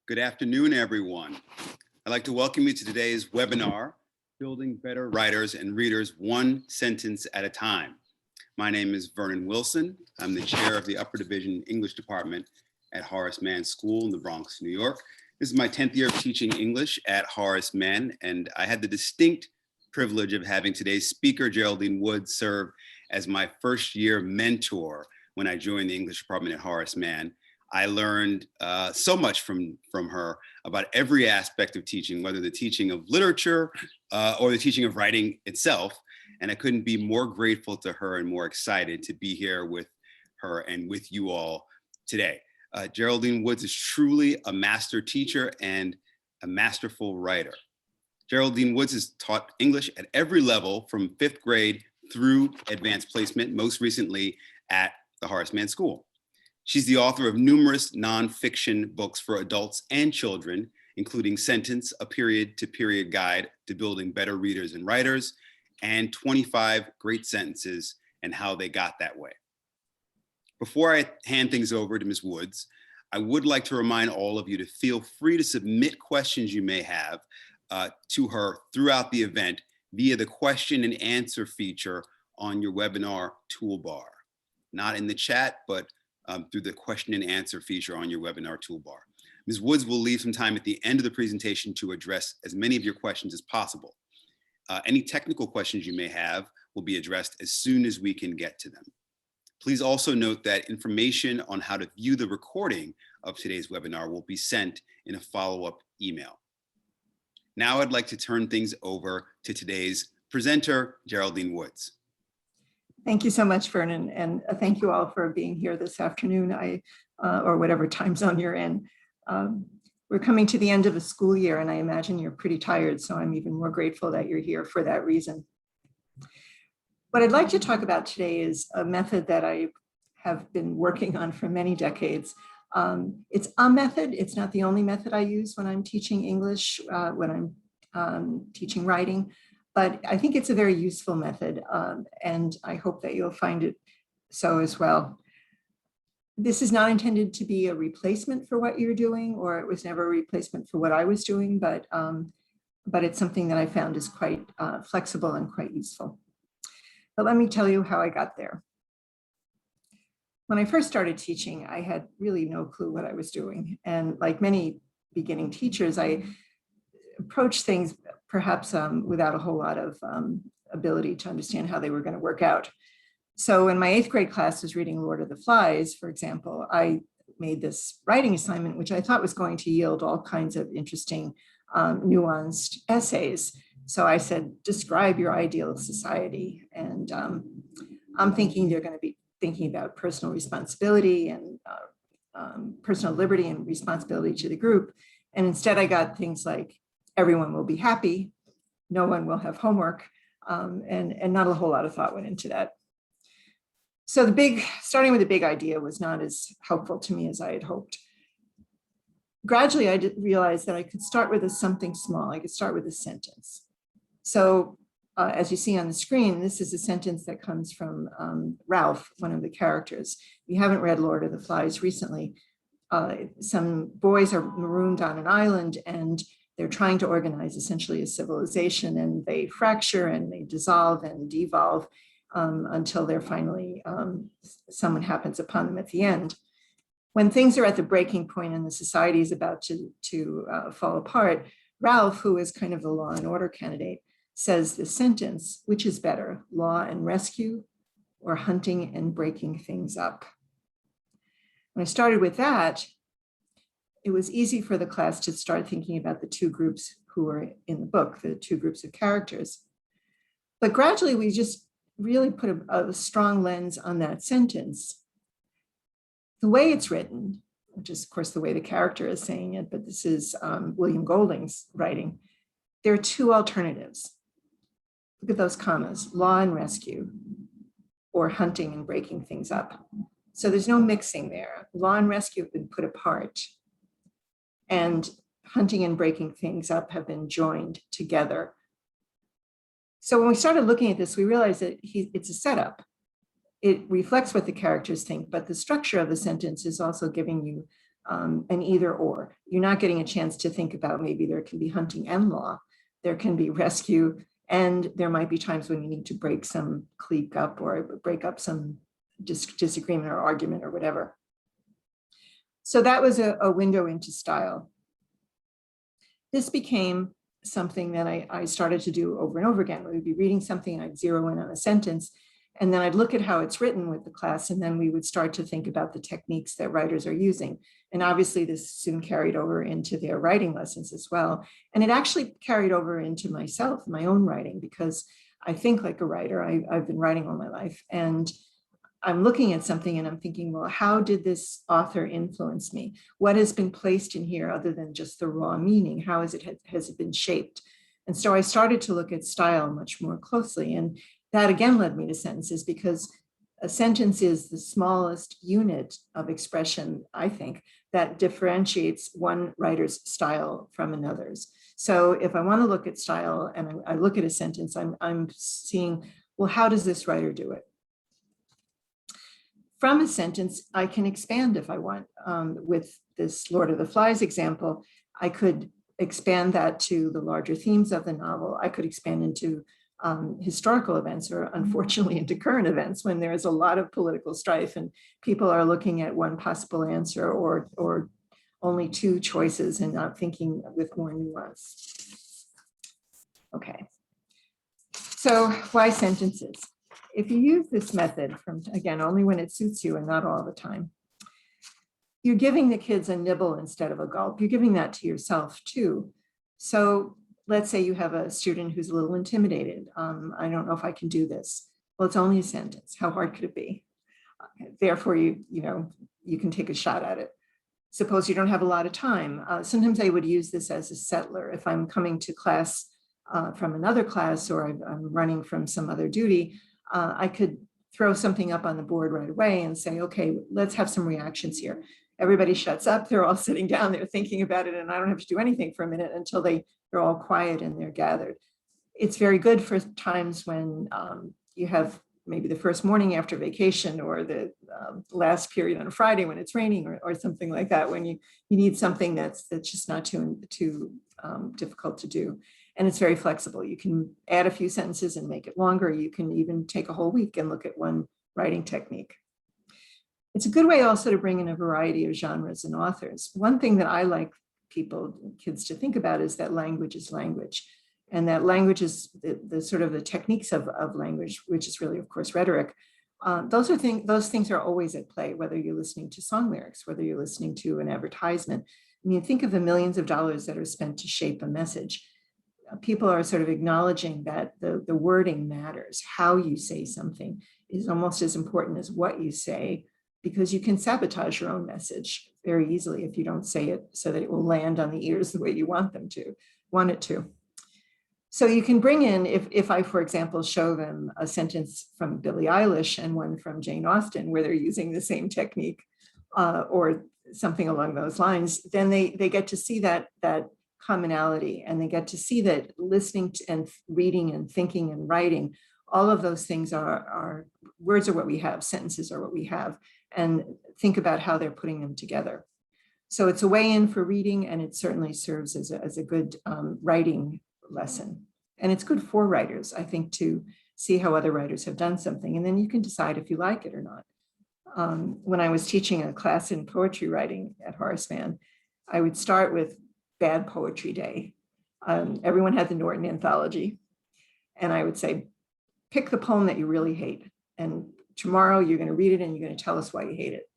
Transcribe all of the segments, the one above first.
Good afternoon, everyone. I'd like to welcome you to today's webinar, Building Better Writers and Readers One Sentence at a Time. My name is Vernon Wilson. I'm the chair of the Upper Division English Department at Horace Mann School in the Bronx, New York. This is my 10th year of teaching English at Horace Mann, and I had the distinct privilege of having today's speaker, Geraldine Woods, serve as my first year mentor when I joined the English department at Horace Mann. I learned so much from her about every aspect of teaching, whether the teaching of literature or the teaching of writing itself. And I couldn't be more grateful to her and more excited to be here with her and with you all today. Geraldine Woods is truly a master teacher and a masterful writer. Geraldine Woods has taught English at every level from 5th grade through advanced placement, most recently at the Horace Mann School. She's the author of numerous nonfiction books for adults and children, including Sentence, a period-to-period guide to building better readers and writers, and 25 Great Sentences and How They Got That Way. Before I hand things over to Ms. Woods, I would like to remind all of you to feel free to submit questions you may have to her throughout the event via the question and answer feature on your webinar toolbar. Not in the chat, but through the question and answer feature on your webinar toolbar. Ms. Woods will leave some time at the end of the presentation to address as many of your questions as possible. Any technical questions you may have will be addressed as soon as we can get to them. Please also note that information on how to view the recording of today's webinar will be sent in a follow-up email. Now I'd like to turn things over to today's presenter, Geraldine Woods. Thank you so much, Vernon, and thank you all for being here this afternoon, or whatever time zone you're in. We're coming to the end of the school year, and I imagine you're pretty tired, so I'm even more grateful that you're here for that reason. What I'd like to talk about today is a method that I have been working on for many decades. It's a method. It's not the only method I use when I'm teaching English, when I'm teaching writing. But I think it's a very useful method, and I hope that you'll find it so as well. This is not intended to be a replacement for what you're doing, or it was never a replacement for what I was doing, but it's something that I found is quite flexible and quite useful. But let me tell you how I got there. When I first started teaching, I had really no clue what I was doing. And like many beginning teachers, I approached things perhaps without a whole lot of ability to understand how they were going to work out. So when my 8th grade class was reading Lord of the Flies, for example, I made this writing assignment, which I thought was going to yield all kinds of interesting, nuanced essays. So I said, describe your ideal society. And I'm thinking they're going to be thinking about personal responsibility and personal liberty and responsibility to the group. And instead I got things like, everyone will be happy, no one will have homework, and not a whole lot of thought went into that. So starting with the big idea was not as helpful to me as I had hoped. Gradually, I realized that I could start with something small. I could start with a sentence. So as you see on the screen, this is a sentence that comes from Ralph, one of the characters. If you haven't read Lord of the Flies recently, some boys are marooned on an island and they're trying to organize essentially a civilization, and they fracture and they dissolve and devolve until they're finally, someone happens upon them at the end. When things are at the breaking point and the society is about to fall apart, Ralph, who is kind of the law and order candidate, says the sentence, which is better, law and rescue or hunting and breaking things up? When I started with that, it was easy for the class to start thinking about the two groups who were in the book, the two groups of characters. But gradually, we just really put a strong lens on that sentence. The way it's written, which is, of course, the way the character is saying it, but this is William Golding's writing, there are two alternatives. Look at those commas, law and rescue, or hunting and breaking things up. So there's no mixing there. Law and rescue have been put apart, and hunting and breaking things up have been joined together. So when we started looking at this, we realized that it's a setup. It reflects what the characters think, but the structure of the sentence is also giving you an either or. You're not getting a chance to think about maybe there can be hunting and law, there can be rescue, and there might be times when you need to break some clique up or break up some disagreement or argument or whatever. So that was a window into style. This became something that I started to do over and over again. We'd be reading something and I'd zero in on a sentence, and then I'd look at how it's written with the class, and then we would start to think about the techniques that writers are using. And obviously this soon carried over into their writing lessons as well. And it actually carried over into myself, my own writing, because I think like a writer. I've been writing all my life, and I'm looking at something and I'm thinking, well, how did this author influence me? What has been placed in here other than just the raw meaning? How has it been shaped? And so I started to look at style much more closely. And that again led me to sentences, because a sentence is the smallest unit of expression, I think, that differentiates one writer's style from another's. So if I want to look at style and I look at a sentence, I'm seeing, well, how does this writer do it? From a sentence, I can expand if I want. With this Lord of the Flies example, I could expand that to the larger themes of the novel. I could expand into historical events, or unfortunately into current events, when there is a lot of political strife and people are looking at one possible answer or only two choices and not thinking with more nuance. Okay, so why sentences? If you use this method from, again, only when it suits you and not all the time, you're giving the kids a nibble instead of a gulp. You're giving that to yourself too. So let's say you have a student who's a little intimidated. I don't know if I can do this. Well, it's only a sentence. How hard could it be? Therefore, you can take a shot at it. Suppose you don't have a lot of time. Sometimes I would use this as a settler. If I'm coming to class from another class, or I'm running from some other duty, I could throw something up on the board right away and say, okay, let's have some reactions here. Everybody shuts up, they're all sitting down, they're thinking about it, and I don't have to do anything for a minute until they're all quiet and they're gathered. It's very good for times when you have maybe the first morning after vacation, or the last period on a Friday when it's raining, or something like that, when you need something that's just not too difficult to do. And it's very flexible. You can add a few sentences and make it longer. You can even take a whole week and look at one writing technique. It's a good way also to bring in a variety of genres and authors. One thing that I like kids to think about is that language is language. And that language is the sort of the techniques of language, which is really, of course, rhetoric. Those things are always at play, whether you're listening to song lyrics, whether you're listening to an advertisement. I mean, think of the millions of dollars that are spent to shape a message. People are sort of acknowledging that the wording matters. How you say something is almost as important as what you say, because you can sabotage your own message very easily if you don't say it so that it will land on the ears the way you want it to. So you can bring in, if I, for example, show them a sentence from Billie Eilish and one from Jane Austen, where they're using the same technique or something along those lines, then they get to see that commonality, and they get to see that listening to and reading and thinking and writing, all of those things are words are what we have, sentences are what we have, and think about how they're putting them together. So it's a way in for reading, and it certainly serves as a good writing lesson. And it's good for writers, I think, to see how other writers have done something, and then you can decide if you like it or not. When I was teaching a class in poetry writing at Horace Mann, I would start with Bad Poetry Day. Everyone had the Norton Anthology, and I would say, pick the poem that you really hate, and tomorrow you're going to read it and you're going to tell us why you hate it.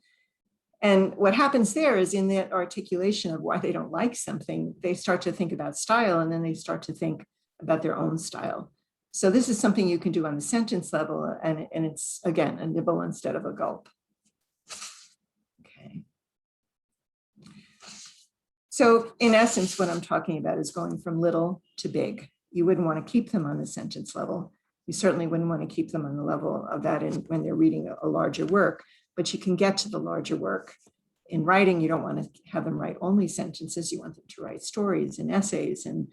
And what happens there is, in that articulation of why they don't like something, they start to think about style, and then they start to think about their own style. So this is something you can do on the sentence level, and it's, again, a nibble instead of a gulp. Okay. So in essence, what I'm talking about is going from little to big. You wouldn't want to keep them on the sentence level. You certainly wouldn't want to keep them on the level of that when they're reading a larger work, but you can get to the larger work. In writing, you don't want to have them write only sentences. You want them to write stories and essays and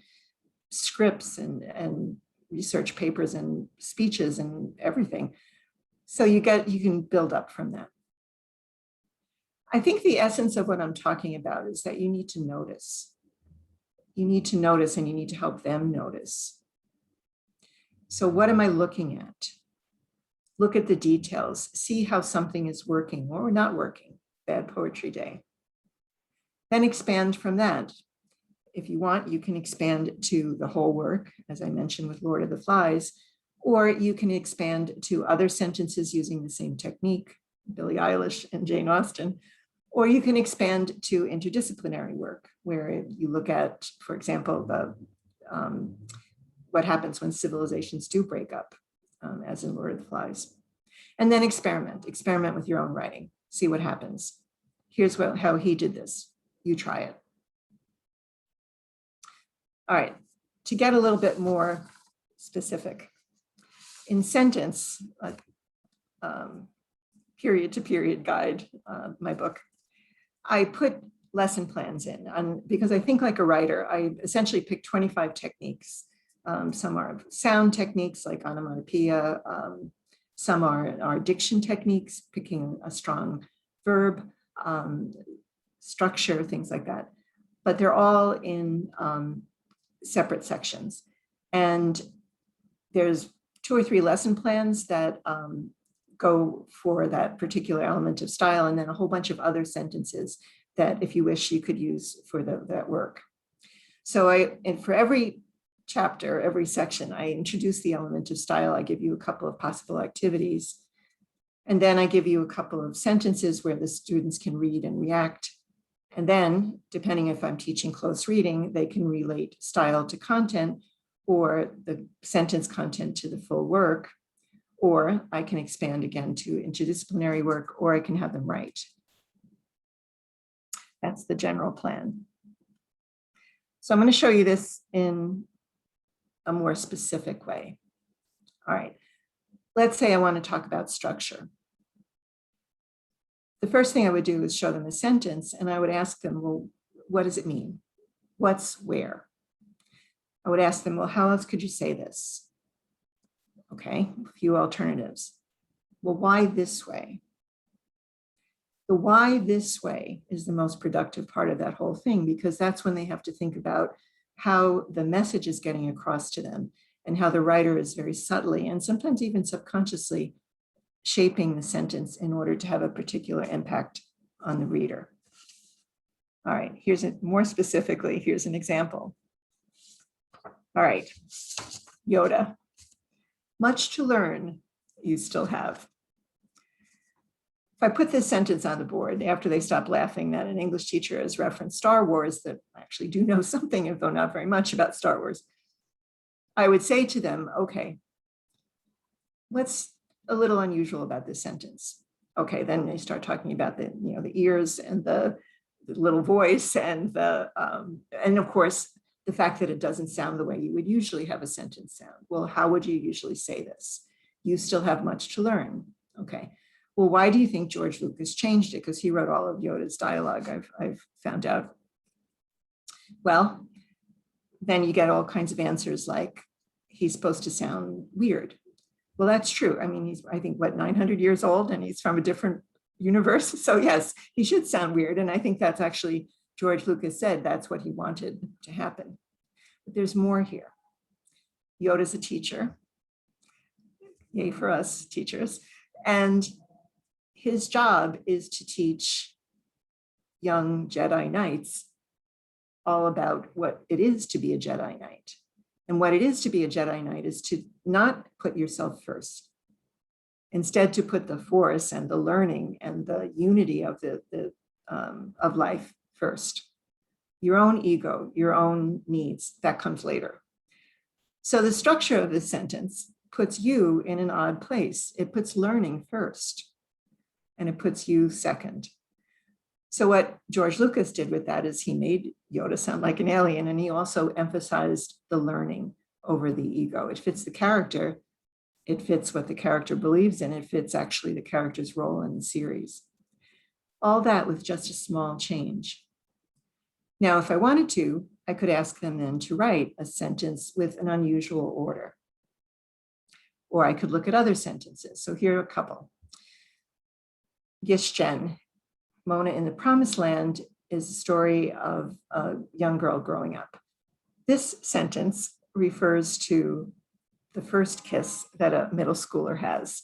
scripts and research papers and speeches and everything. So you can build up from that. I think the essence of what I'm talking about is that you need to notice. You need to notice and you need to help them notice. So what am I looking at? Look at the details, see how something is working or not working. Bad poetry day. Then expand from that. If you want, you can expand to the whole work, as I mentioned with Lord of the Flies, or you can expand to other sentences using the same technique, Billie Eilish and Jane Austen, or you can expand to interdisciplinary work, where you look at, for example, what happens when civilizations do break up, as in Lord of the Flies. And then experiment with your own writing, see what happens. Here's how he did this, you try it. All right, to get a little bit more specific, in sentence, period to period guide, my book, I put lesson plans in because I think like a writer, I essentially picked 25 techniques. Some are sound techniques like Onomatopoeia, some are diction techniques, picking a strong verb, structure, things like that. But they're all in separate sections. And there's 2 or 3 lesson plans that go for that particular element of style, and then a whole bunch of other sentences that, if you wish, you could use for that work. So and for every chapter, every section, I introduce the element of style. I give you a couple of possible activities, and then I give you a couple of sentences where the students can read and react. And then, depending if I'm teaching close reading, they can relate style to content, or the sentence content to the full work, or I can expand again to interdisciplinary work, or I can have them write. That's the general plan. So I'm going to show you this in a more specific way. All right, let's say I want to talk about structure. The first thing I would do is show them a sentence, and I would ask them, well, what does it mean? What's where? I would ask them, well, how else could you say this? Okay, a few alternatives. Well, why this way? The why this way is the most productive part of that whole thing, because that's when they have to think about how the message is getting across to them and how the writer is very subtly and sometimes even subconsciously shaping the sentence in order to have a particular impact on the reader. All right, more specifically, here's an example. All right, Yoda. Much to learn, you still have. If I put this sentence on the board after they stop laughing that an English teacher has referenced Star Wars, that I actually do know something, though not very much, about Star Wars, I would say to them, okay, what's a little unusual about this sentence? Okay, then they start talking about the ears and the little voice and of course, the fact that it doesn't sound the way you would usually have a sentence sound. Well, how would you usually say this? You still have much to learn. Okay. Well, why do you think George Lucas changed it? Because he wrote all of Yoda's dialogue, I've found out. Well, then you get all kinds of answers like, he's supposed to sound weird. Well, that's true. I mean, he's, I think, 900 years old, and he's from a different universe. So yes, he should sound weird. And I think that's actually, George Lucas said that's what he wanted to happen. But there's more here. Yoda's a teacher. Yay for us teachers. And his job is to teach young Jedi Knights all about what it is to be a Jedi Knight. And what it is to be a Jedi Knight is to not put yourself first. Instead, to put the Force and the learning and the unity of of life first. Your own ego, your own needs, that comes later. So the structure of this sentence puts you in an odd place. It puts learning first, and it puts you second. So what George Lucas did with that is he made Yoda sound like an alien, and he also emphasized the learning over the ego. It fits the character. It fits what the character believes in. It fits actually the character's role in the series. All that with just a small change. Now, if I wanted to, I could ask them then to write a sentence with an unusual order. Or I could look at other sentences. So here are a couple. Gishchen, Mona in the Promised Land is a story of a young girl growing up. This sentence refers to the first kiss that a middle schooler has.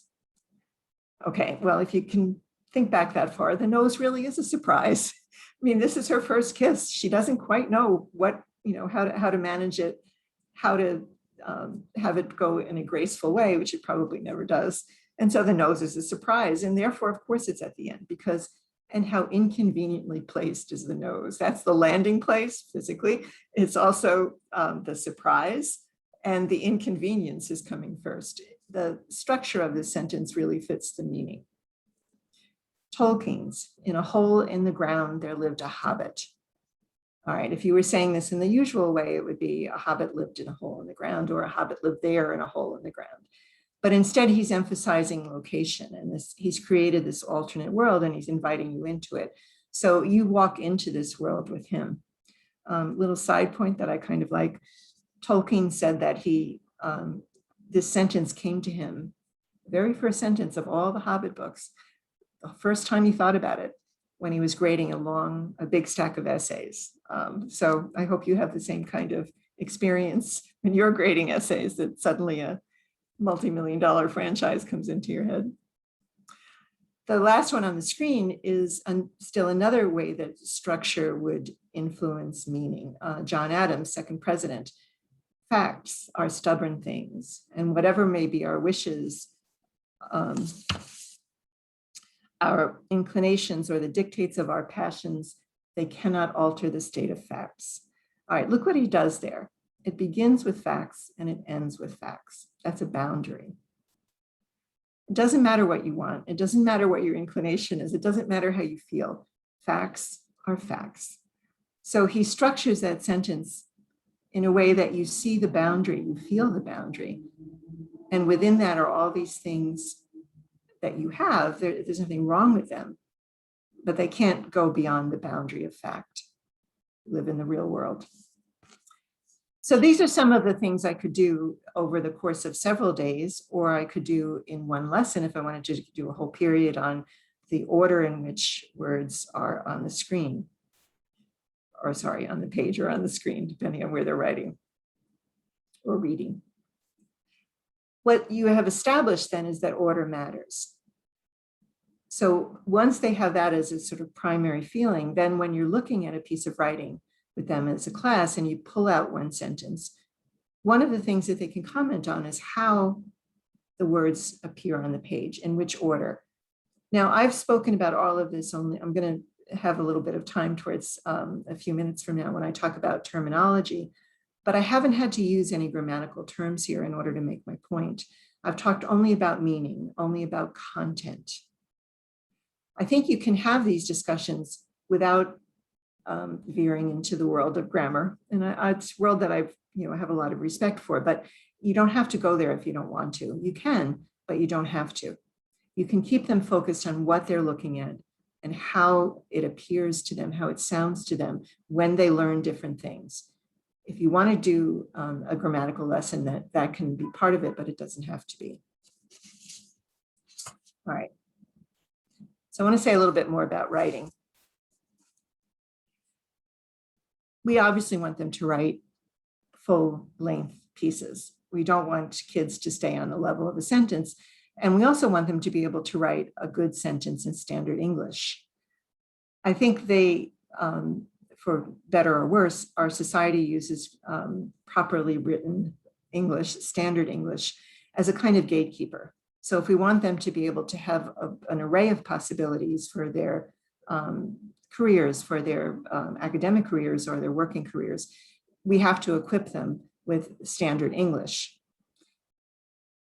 Okay, well, if you can think back that far, the nose really is a surprise. I mean, this is her first kiss. She doesn't quite know what, how to manage it, how to have it go in a graceful way, which it probably never does. And so the nose is a surprise. And therefore, of course, it's at the end because, and how inconveniently placed is the nose. That's the landing place physically. It's also the surprise, and the inconvenience is coming first. The structure of this sentence really fits the meaning. Tolkien's, in a hole in the ground, there lived a hobbit. All right, if you were saying this in the usual way, it would be a hobbit lived in a hole in the ground, or a hobbit lived there in a hole in the ground. But instead, he's emphasizing location, and he's created this alternate world, and he's inviting you into it. So you walk into this world with him. Little side point that I kind of like, Tolkien said that this sentence came to him, the very first sentence of all the Hobbit books, the first time he thought about it, when he was grading a big stack of essays. So I hope you have the same kind of experience when you're grading essays, that suddenly a multi-million-dollar franchise comes into your head. The last one on the screen is still another way that structure would influence meaning. John Adams, second president, facts are stubborn things, and whatever may be our wishes, our inclinations, or the dictates of our passions, they cannot alter the state of facts. All right, look what he does there. It begins with facts and it ends with facts. That's a boundary. It doesn't matter what you want. It doesn't matter what your inclination is. It doesn't matter how you feel. Facts are facts. So he structures that sentence in a way that you see the boundary, you feel the boundary. And within that are all these things that you have. There's nothing wrong with them, but they can't go beyond the boundary of fact. Live in the real world. So these are some of the things I could do over the course of several days, or I could do in one lesson if I wanted to do a whole period on the order in which words are on the screen, or sorry, on the page or on the screen, depending on where they're writing or reading. What you have established then is that order matters. So once they have that as a sort of primary feeling, then when you're looking at a piece of writing with them as a class and you pull out one sentence, one of the things that they can comment on is how the words appear on the page, in which order. Now, I've spoken about all of this only, I'm going to have a little bit of time towards a few minutes from now when I talk about terminology, but I haven't had to use any grammatical terms here in order to make my point. I've talked only about meaning, only about content. I think you can have these discussions without veering into the world of grammar. And it's a world that I have a lot of respect for, but you don't have to go there if you don't want to. You can, but you don't have to. You can keep them focused on what they're looking at and how it appears to them, how it sounds to them when they learn different things. If you want to do a grammatical lesson, that can be part of it, but it doesn't have to be. All right. So I want to say a little bit more about writing. We obviously want them to write full-length pieces. We don't want kids to stay on the level of a sentence. And we also want them to be able to write a good sentence in standard English. I think they, for better or worse, our society uses properly written English, standard English, as a kind of gatekeeper. So if we want them to be able to have an array of possibilities for their careers, for their academic careers or their working careers, we have to equip them with standard English.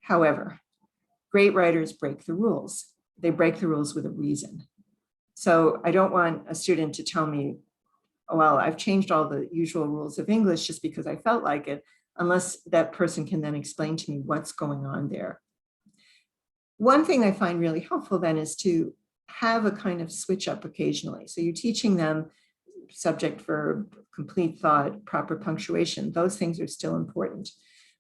However, great writers break the rules. They break the rules with a reason. So I don't want a student to tell me, oh, well, I've changed all the usual rules of English just because I felt like it, unless that person can then explain to me what's going on there. One thing I find really helpful then is to have a kind of switch up occasionally. So you're teaching them subject, verb, complete thought, proper punctuation. Those things are still important.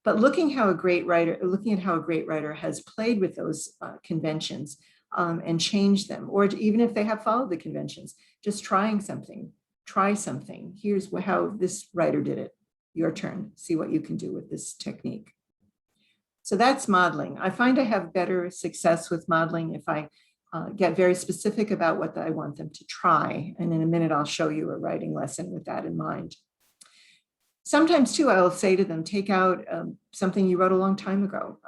But looking at how a great writer has played with those conventions, and change them, or even if they have followed the conventions, just trying something, try something. Here's how this writer did it. Your turn, see what you can do with this technique. So that's modeling. I find I have better success with modeling if I get very specific about what I want them to try. And in a minute, I'll show you a writing lesson with that in mind. Sometimes too, I'll say to them, take out something you wrote a long time ago,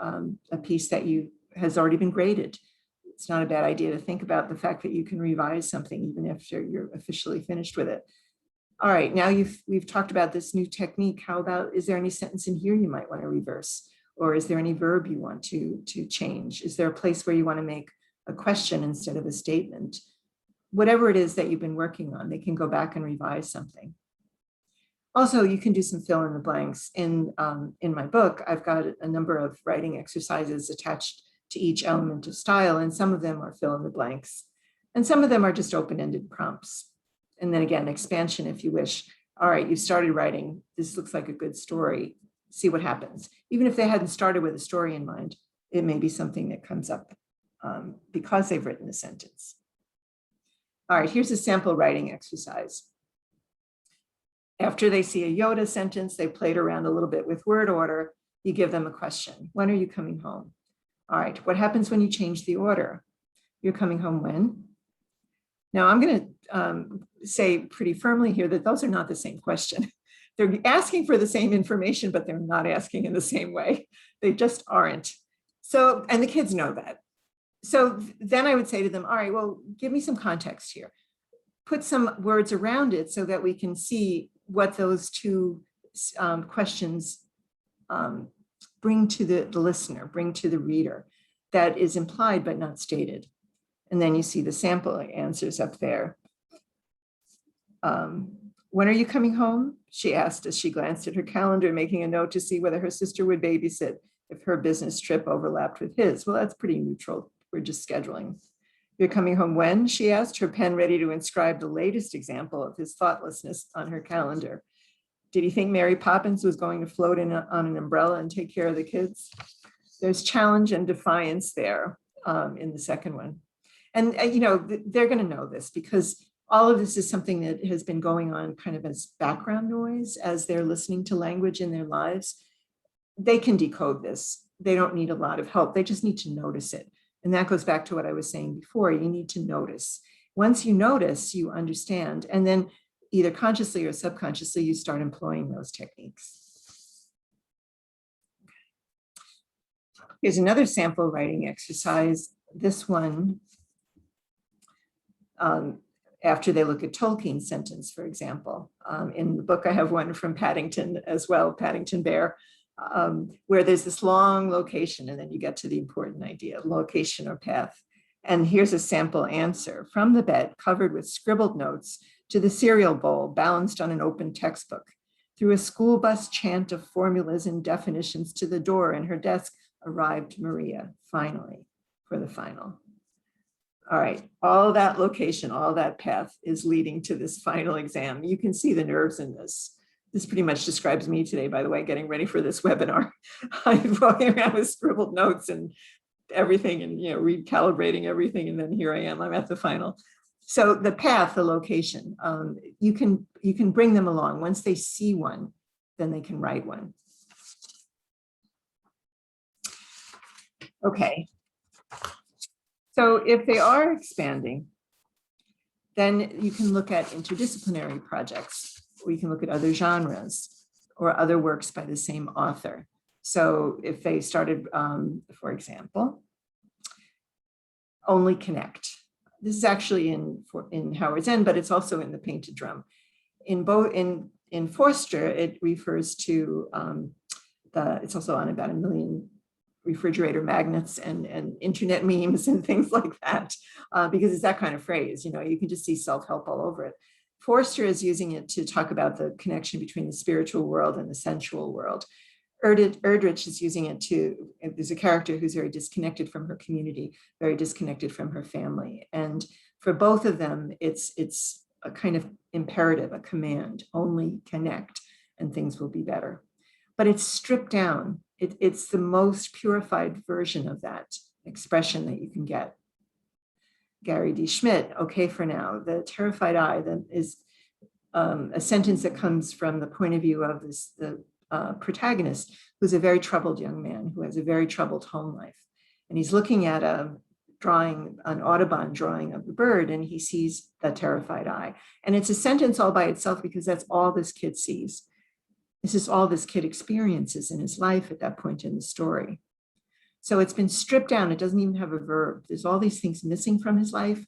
a piece that has already been graded. It's not a bad idea to think about the fact that you can revise something even after you're officially finished with it. All right, now we've talked about this new technique. How about, is there any sentence in here you might want to reverse? Or is there any verb you want to change? Is there a place where you want to make a question instead of a statement? Whatever it is that you've been working on, they can go back and revise something. Also, you can do some fill in the blanks. In my book, I've got a number of writing exercises attached to each element of style, and some of them are fill in the blanks, and some of them are just open-ended prompts. And then again, expansion if you wish. All right, you started writing, this looks like a good story, see what happens. Even if they hadn't started with a story in mind, it may be something that comes up because they've written a sentence. All right, here's a sample writing exercise. After they see a Yoda sentence, they played around a little bit with word order, you give them a question. When are you coming home? All right, what happens when you change the order? You're coming home when? Now I'm going to say pretty firmly here that those are not the same question. They're asking for the same information, but they're not asking in the same way. They just aren't. So, and the kids know that. So then I would say to them, all right, well, give me some context here. Put some words around it so that we can see what those two questions bring to the listener, bring to the reader that is implied but not stated. And then you see the sample answers up there. When are you coming home? She asked as she glanced at her calendar, making a note to see whether her sister would babysit if her business trip overlapped with his. Well, that's pretty neutral. We're just scheduling. You're coming home when? She asked, her pen ready to inscribe the latest example of his thoughtlessness on her calendar. Did he think Mary Poppins was going to float in on an umbrella and take care of the kids? There's challenge and defiance there in the second one. And you know, they're going to know this because all of this is something that has been going on kind of as background noise as they're listening to language in their lives. They can decode this. They don't need a lot of help. They just need to notice it. And that goes back to what I was saying before. You need to notice. Once you notice, you understand. And then either consciously or subconsciously, you start employing those techniques. Here's another sample writing exercise. This one, after they look at Tolkien's sentence, for example. In the book, I have one from Paddington as well, Paddington Bear, where there's this long location and then you get to the important idea, location or path. And here's a sample answer. From the bed, covered with scribbled notes, to the cereal bowl balanced on an open textbook. Through a school bus chant of formulas and definitions to the door in her desk arrived Maria, finally, for the final. All right, all that location, all that path is leading to this final exam. You can see the nerves in this. This pretty much describes me today, by the way, getting ready for this webinar. I'm walking around with scribbled notes and everything and, you know, recalibrating everything. And then here I am, I'm at the final. So the path, the location, you can bring them along. Once they see one, then they can write one. Okay. So if they are expanding, then you can look at interdisciplinary projects, or you can look at other genres or other works by the same author. So if they started, for example, Only Connect. This is actually in Howard's End, but it's also in The Painted Drum. In Forster, it refers to it's also on about 1 million refrigerator magnets and internet memes and things like that, because it's that kind of phrase, you know, you can just see self-help all over it. Forster is using it to talk about the connection between the spiritual world and the sensual world. Erdrich is using it there's a character who's very disconnected from her community, very disconnected from her family. And for both of them, it's a kind of imperative, a command, only connect and things will be better. But it's stripped down. It's the most purified version of that expression that you can get. Gary D. Schmidt, okay for now. The terrified eye that is a sentence that comes from the point of view of the protagonist, who's a very troubled young man who has a very troubled home life. And he's looking at a drawing, an Audubon drawing of the bird, and he sees the terrified eye. And it's a sentence all by itself because that's all this kid sees. This is all this kid experiences in his life at that point in the story. So it's been stripped down. It doesn't even have a verb. There's all these things missing from his life.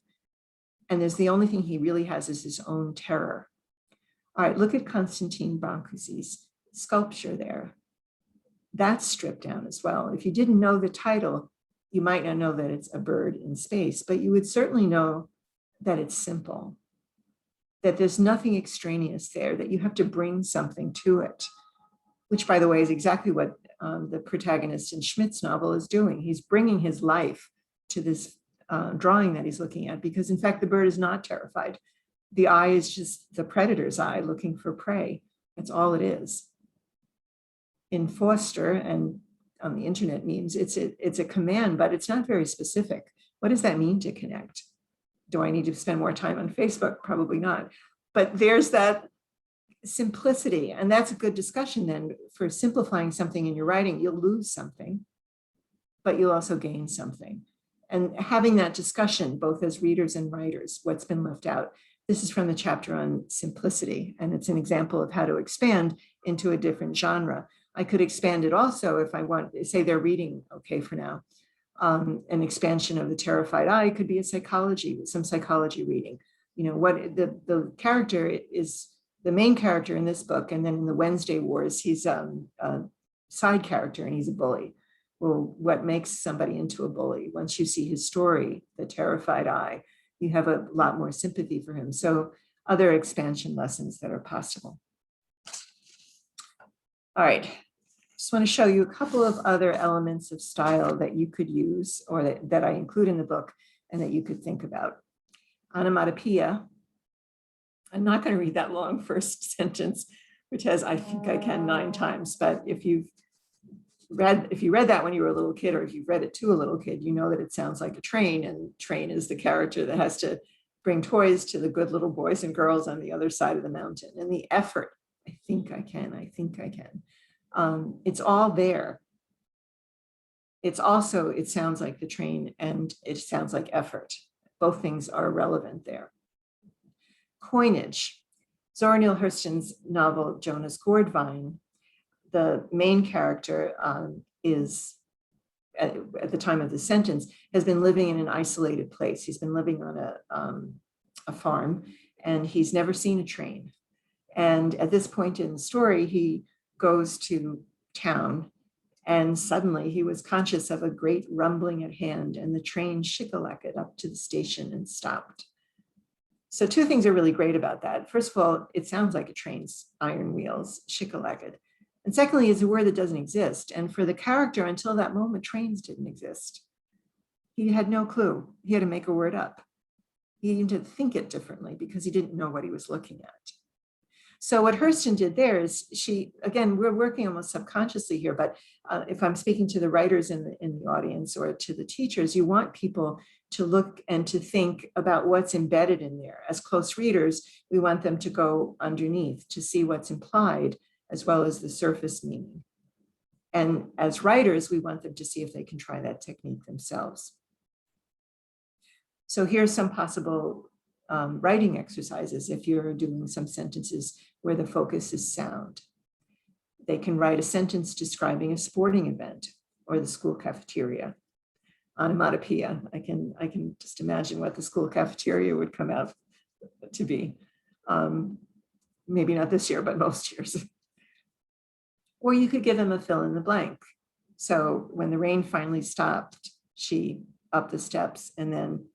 And there's the only thing he really has is his own terror. All right, look at Constantine Brancusi's sculpture there. That's stripped down as well. If you didn't know the title, you might not know that it's a bird in space, but you would certainly know that it's simple, that there's nothing extraneous there, that you have to bring something to it, which, by the way, is exactly what the protagonist in Schmidt's novel is doing. He's bringing his life to this drawing that he's looking at, because in fact, the bird is not terrified. The eye is just the predator's eye looking for prey. That's all it is. In Foster and on the internet memes, it's a command, but it's not very specific. What does that mean to connect? Do I need to spend more time on Facebook? Probably not. But there's that simplicity, and that's a good discussion then for simplifying something in your writing. You'll lose something, but you'll also gain something. And having that discussion, both as readers and writers, what's been left out. This is from the chapter on simplicity, and it's an example of how to expand into a different genre. I could expand it also if I want, say they're reading okay for now. An expansion of the terrified eye could be a psychology, some psychology reading. You know, what the character is, the main character in this book, and then in the Wednesday Wars, he's a side character and he's a bully. Well, what makes somebody into a bully? Once you see his story, The Terrified Eye, you have a lot more sympathy for him. So other expansion lessons that are possible. All right, just want to show you a couple of other elements of style that you could use, or that I include in the book and that you could think about. Onomatopoeia. I'm not going to read that long first sentence, which has, I think I can 9 times, but if you read that when you were a little kid, or if you've read it to a little kid, you know that it sounds like a train, and train is the character that has to bring toys to the good little boys and girls on the other side of the mountain. And the effort, I think I can. It's all there. It's also, it sounds like the train and it sounds like effort. Both things are relevant there. Coinage. Zora Neale Hurston's novel, Jonas Gordvine, the main character is, at the time of the sentence, has been living in an isolated place. He's been living on a farm, and he's never seen a train. And at this point in the story, he goes to town, and suddenly he was conscious of a great rumbling at hand, and the train shikalacked up to the station and stopped. So 2 things are really great about that. First of all, it sounds like a train's iron wheels, shikalacked. And secondly, it's a word that doesn't exist. And for the character, until that moment, trains didn't exist. He had no clue. He had to make a word up. He needed to think it differently because he didn't know what he was looking at. So what Hurston did there is again, we're working almost subconsciously here, but if I'm speaking to the writers in the audience or to the teachers, you want people to look and to think about what's embedded in there. As close readers, we want them to go underneath to see what's implied, as well as the surface meaning. And as writers, we want them to see if they can try that technique themselves. So here's some possible writing exercises if you're doing some sentences where the focus is sound. They can write a sentence describing a sporting event or the school cafeteria. Onomatopoeia, I can just imagine what the school cafeteria would come out to be. Maybe not this year, but most years. Or you could give them a fill in the blank. So when the rain finally stopped, she up the steps and then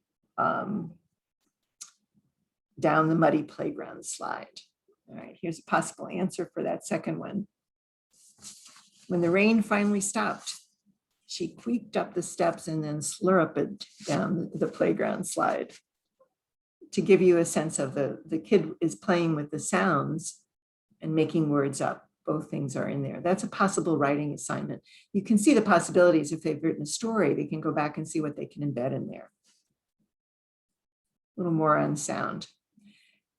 down the muddy playground slide. All right, here's a possible answer for that second one. When the rain finally stopped, she queeked up the steps and then slurped down the playground slide. To give you a sense of the kid is playing with the sounds and making words up. Both things are in there. That's a possible writing assignment. You can see the possibilities if they've written a story. They can go back and see what they can embed in there. little more on sound.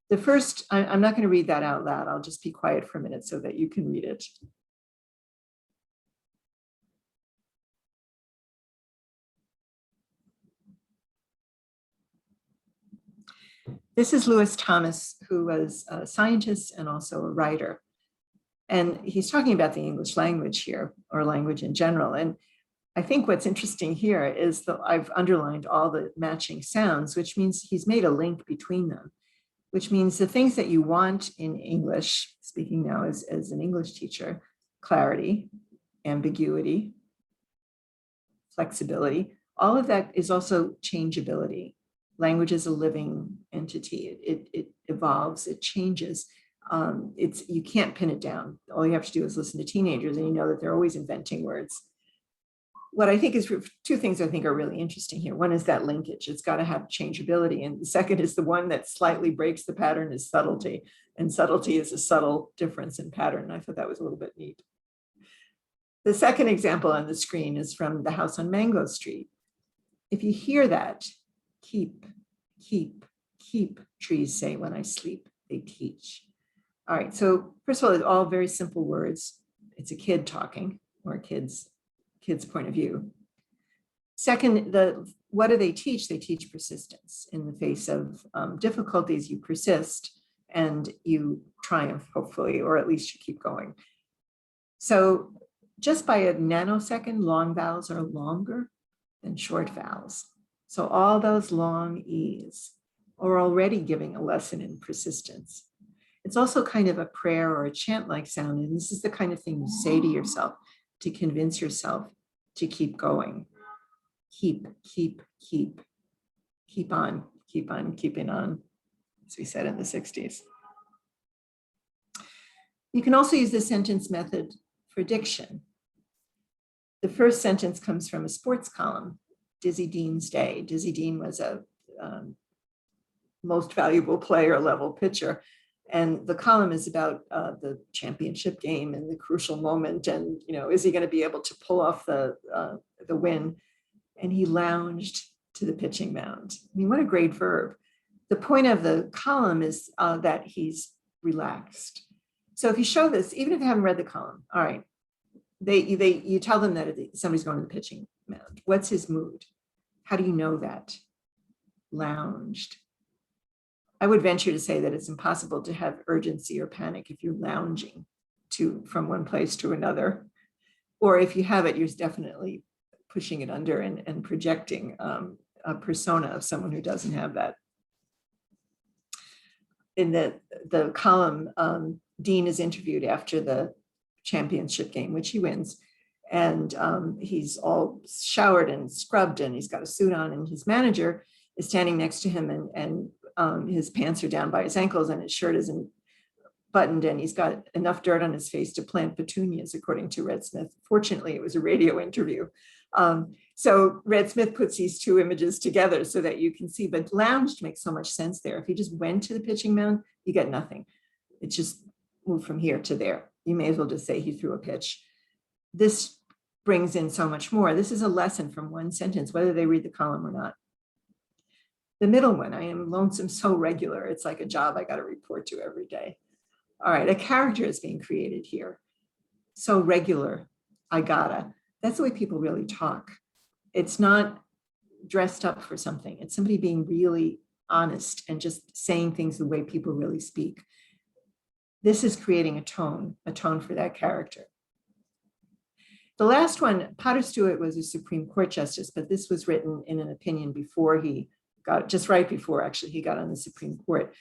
The first, I'm not going to read that out loud. I'll just be quiet for a minute so that you can read it. This is Lewis Thomas, who was a scientist and also a writer. And he's talking about the English language here, or language in general. And I think what's interesting here is that I've underlined all the matching sounds, which means he's made a link between them, which means the things that you want in English, speaking now as an English teacher, clarity, ambiguity, flexibility, all of that is also changeability. Language is a living entity. It evolves, it changes. You can't pin it down. All you have to do is listen to teenagers and you know that they're always inventing words. What I think is two things I think are really interesting here. One is that linkage. It's got to have changeability. And the second is the one that slightly breaks the pattern is subtlety. And subtlety is a subtle difference in pattern. I thought that was a little bit neat. The second example on the screen is from The House on Mango Street. If you hear that, keep, keep, keep, trees say when I sleep, they teach. All right, so first of all, it's all very simple words. It's a kid talking, or a kid's point of view. Second, what do they teach? They teach persistence. In the face of difficulties, you persist and you triumph, hopefully, or at least you keep going. So just by a nanosecond, long vowels are longer than short vowels. So all those long E's are already giving a lesson in persistence. It's also kind of a prayer or a chant-like sound, and this is the kind of thing you say to yourself to convince yourself to keep going. Keep, keep, keep, keep on, keeping on, as we said in the 60s. You can also use the sentence method for diction. The first sentence comes from a sports column, Dizzy Dean's Day. Dizzy Dean was a most valuable player level pitcher. And the column is about the championship game and the crucial moment. And, is he going to be able to pull off the win? And he lounged to the pitching mound. I mean, what a great verb. The point of the column is that he's relaxed. So if you show this, even if you haven't read the column, all right, you tell them that somebody's going to the pitching mound. What's his mood? How do you know that? Lounged. I would venture to say that it's impossible to have urgency or panic if you're lounging from one place to another. Or if you have it, you're definitely pushing it under and projecting a persona of someone who doesn't have that. In the column, Dean is interviewed after the championship game, which he wins. And he's all showered and scrubbed and he's got a suit on, and his manager is standing next to him and his pants are down by his ankles and his shirt isn't buttoned, and he's got enough dirt on his face to plant petunias, according to Red Smith. Fortunately, it was a radio interview. So Red Smith puts these two images together so that you can see, but lounged makes so much sense there. If he just went to the pitching mound, you get nothing. It just moved from here to there. You may as well just say he threw a pitch. This brings in so much more. This is a lesson from one sentence, whether they read the column or not. The middle one, I am lonesome so regular. It's like a job I got to report to every day. All right, a character is being created here. So regular, I gotta. That's the way people really talk. It's not dressed up for something. It's somebody being really honest and just saying things the way people really speak. This is creating a tone for that character. The last one, Potter Stewart was a Supreme Court justice, but this was written in an opinion before he got, just right before actually he got on the Supreme Court.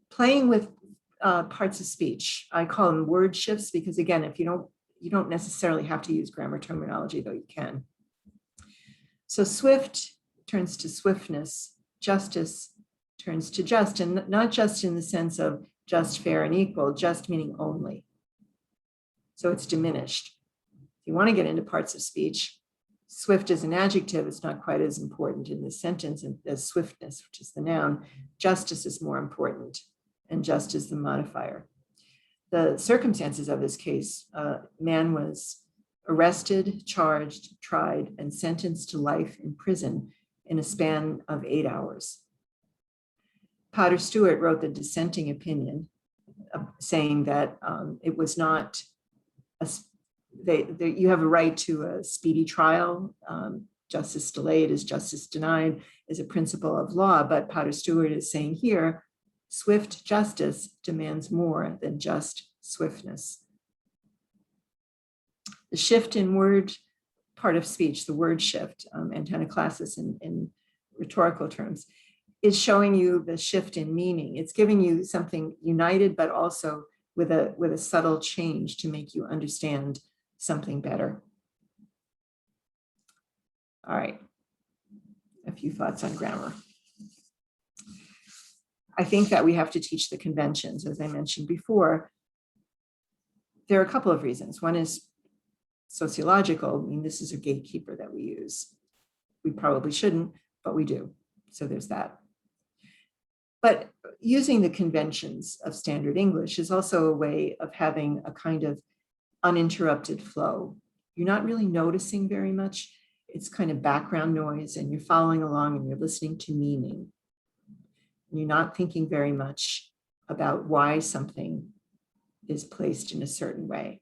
Playing with parts of speech. I call them word shifts because, again, if you don't necessarily have to use grammar terminology, though you can. So swift turns to swiftness, justice turns to just, and not just in the sense of just, fair, and equal, just meaning only. So it's diminished. If you want to get into parts of speech, swift as an adjective is not quite as important in this sentence as swiftness, which is the noun. Justice is more important, and just is the modifier. The circumstances of this case, Mann was arrested, charged, tried, and sentenced to life in prison in a span of 8 hours. Potter Stewart wrote the dissenting opinion saying that it was not, you have a right to a speedy trial. Justice delayed is justice denied is a principle of law, but Potter Stewart is saying here, swift justice demands more than just swiftness. The shift in word part of speech, the word shift, antenoclasis in rhetorical terms, is showing you the shift in meaning. It's giving you something united, but also with a subtle change to make you understand something better. All right, a few thoughts on grammar. I think that we have to teach the conventions, as I mentioned before. There are a couple of reasons. One is sociological. I mean, this is a gatekeeper that we use. We probably shouldn't, but we do. So there's that. But using the conventions of standard English is also a way of having a kind of uninterrupted flow. You're not really noticing very much. It's kind of background noise, and you're following along and you're listening to meaning. And you're not thinking very much about why something is placed in a certain way.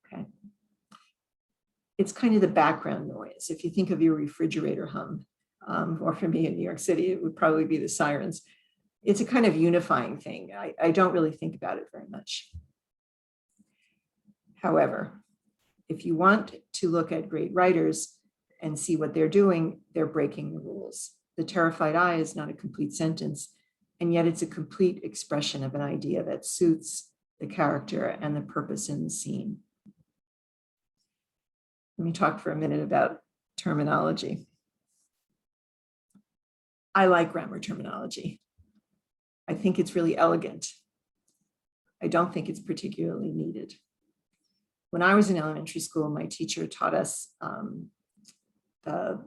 Okay. It's kind of the background noise. If you think of your refrigerator hum, or for me in New York City, it would probably be the sirens. It's a kind of unifying thing. I don't really think about it very much. However, if you want to look at great writers and see what they're doing, they're breaking the rules. The terrified eye is not a complete sentence, and yet it's a complete expression of an idea that suits the character and the purpose in the scene. Let me talk for a minute about terminology. I like grammar terminology. I think it's really elegant. I don't think it's particularly needed. When I was in elementary school, my teacher taught us the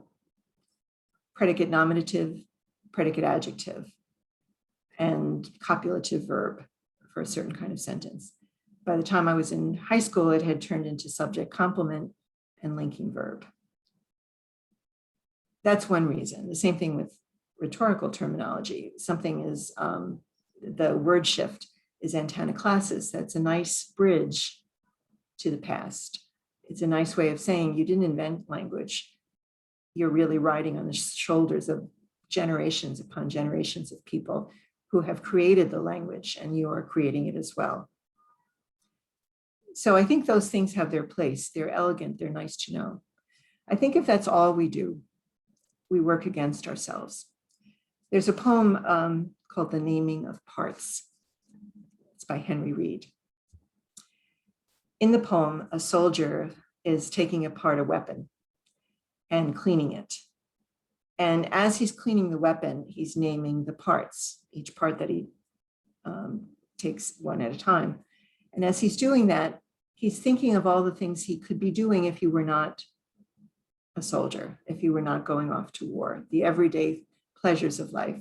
predicate nominative, predicate adjective, and copulative verb for a certain kind of sentence. By the time I was in high school, it had turned into subject complement and linking verb. That's one reason. The same thing with rhetorical terminology. Something is, the word shift is antenoclasis. That's a nice bridge to the past. It's a nice way of saying you didn't invent language. You're really riding on the shoulders of generations upon generations of people who have created the language, and you are creating it as well. So I think those things have their place. They're elegant, they're nice to know. I think if that's all we do, we work against ourselves. There's a poem called The Naming of Parts. It's by Henry Reed. In the poem, a soldier is taking apart a weapon and cleaning it. And as he's cleaning the weapon, he's naming the parts, each part that he takes one at a time. And as he's doing that, he's thinking of all the things he could be doing if he were not a soldier, if he were not going off to war, the everyday pleasures of life.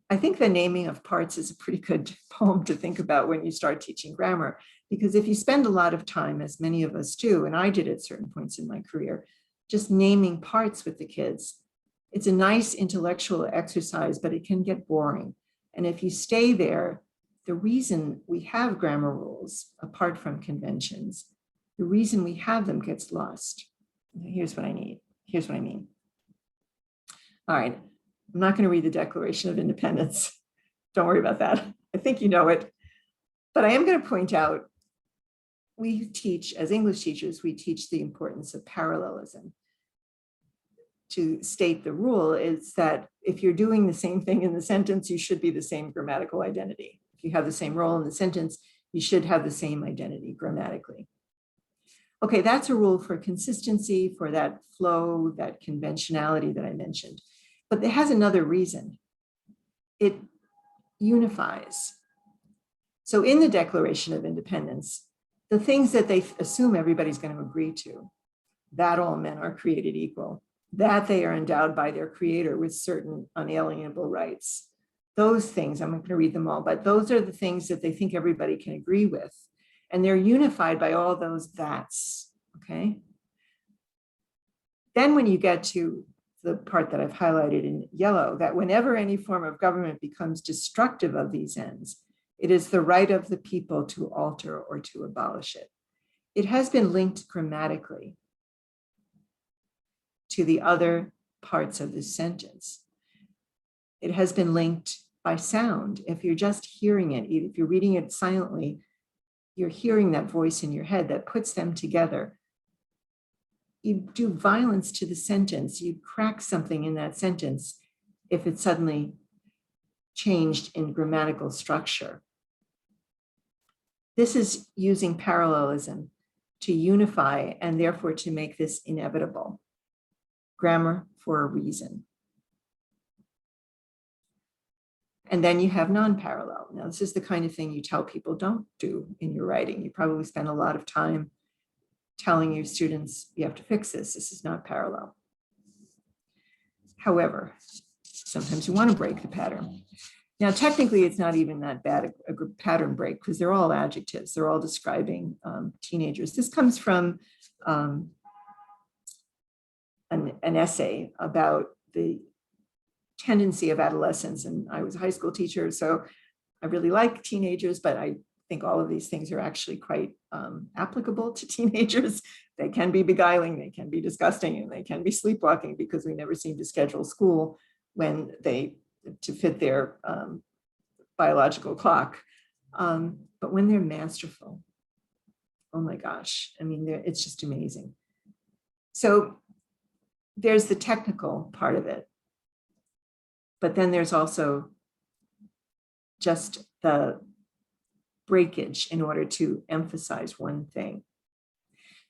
I think The Naming of Parts is a pretty good poem to think about when you start teaching grammar, because if you spend a lot of time, as many of us do, and I did at certain points in my career, just naming parts with the kids, it's a nice intellectual exercise, but it can get boring. And if you stay there, the reason we have grammar rules, apart from conventions, the reason we have them gets lost. Here's what I need. Here's what I mean. All right, I'm not going to read the Declaration of Independence. Don't worry about that. I think you know it. But I am going to point out, we teach, as English teachers, we teach the importance of parallelism. To state the rule is that if you're doing the same thing in the sentence, you should be the same grammatical identity. If you have the same role in the sentence, you should have the same identity grammatically. Okay, that's a rule for consistency, for that flow, that conventionality that I mentioned. But it has another reason. It unifies. So in the Declaration of Independence, the things that they assume everybody's going to agree to, that all men are created equal, that they are endowed by their creator with certain unalienable rights. Those things, I'm not going to read them all, but those are the things that they think everybody can agree with. And they're unified by all those that's, okay? Then when you get to the part that I've highlighted in yellow, that whenever any form of government becomes destructive of these ends, it is the right of the people to alter or to abolish it. It has been linked grammatically to the other parts of this sentence. It has been linked by sound. If you're just hearing it, if you're reading it silently, you're hearing that voice in your head that puts them together. You do violence to the sentence, you crack something in that sentence if it's suddenly changed in grammatical structure. This is using parallelism to unify and therefore to make this inevitable. Grammar for a reason. And then you have non-parallel. Now, this is the kind of thing you tell people don't do in your writing. You probably spend a lot of time telling your students, you have to fix this. This is not parallel. However, sometimes you want to break the pattern. Now, technically, it's not even that bad a pattern break because they're all adjectives. They're all describing teenagers. This comes from an essay about the tendency of adolescence. And I was a high school teacher, so I really like teenagers, but I think all of these things are actually quite applicable to teenagers. They can be beguiling, they can be disgusting, and they can be sleepwalking because we never seem to schedule school when to fit their biological clock. But when they're masterful, oh my gosh, I mean, it's just amazing. So there's the technical part of it, but then there's also just the breakage in order to emphasize one thing.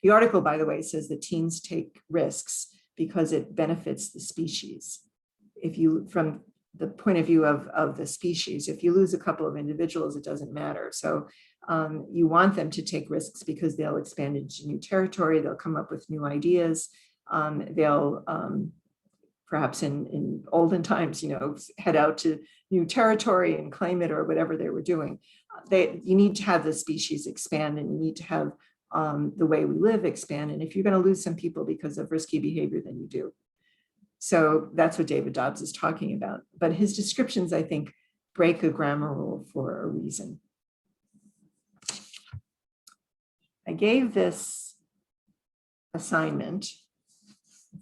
The article, by the way, says that teens take risks because it benefits the species. If you, from the point of view of the species, if you lose a couple of individuals, it doesn't matter. So you want them to take risks because they'll expand into new territory, they'll come up with new ideas, they'll perhaps in olden times, head out to new territory and claim it or whatever they were doing. You need to have the species expand, and you need to have the way we live expand. And if you're going to lose some people because of risky behavior, then you do. So that's what David Dobbs is talking about. But his descriptions, I think, break a grammar rule for a reason. I gave this assignment,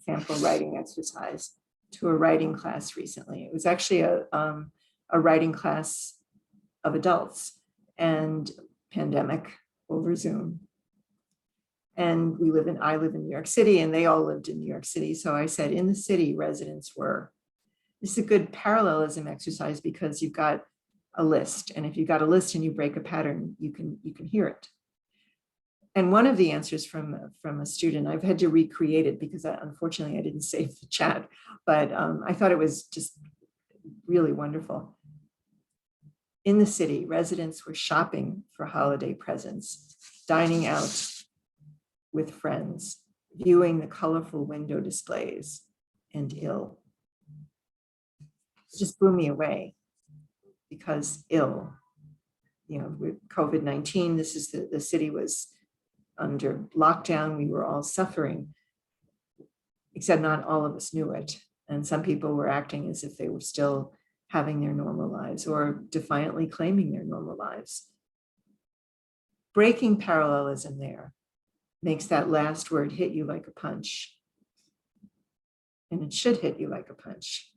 sample writing exercise, to a writing class recently. It was actually a writing class of adults, and pandemic over Zoom. And I live in New York City, and they all lived in New York City. So I said, in the city, residents were. This is a good parallelism exercise because you've got a list, and if you've got a list and you break a pattern, you can hear it. And one of the answers from a student, I've had to recreate it because unfortunately I didn't save the chat, but I thought it was just really wonderful. In the city, residents were shopping for holiday presents, dining out with friends, viewing the colorful window displays, and ill. It just blew me away because ill, with COVID-19, this is the city was under lockdown. We were all suffering, except not all of us knew it. And some people were acting as if they were still having their normal lives or defiantly claiming their normal lives. Breaking parallelism there makes that last word hit you like a punch. And it should hit you like a punch,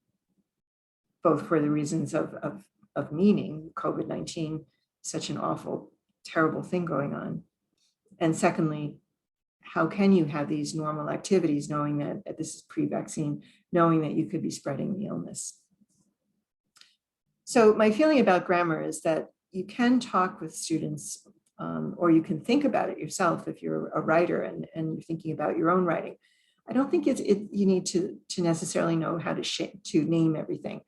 both for the reasons of meaning, COVID-19, such an awful, terrible thing going on. And secondly, how can you have these normal activities knowing that this is pre-vaccine, knowing that you could be spreading the illness? So my feeling about grammar is that you can talk with students or you can think about it yourself if you're a writer and you're thinking about your own writing. I don't think you need to necessarily know how to name everything,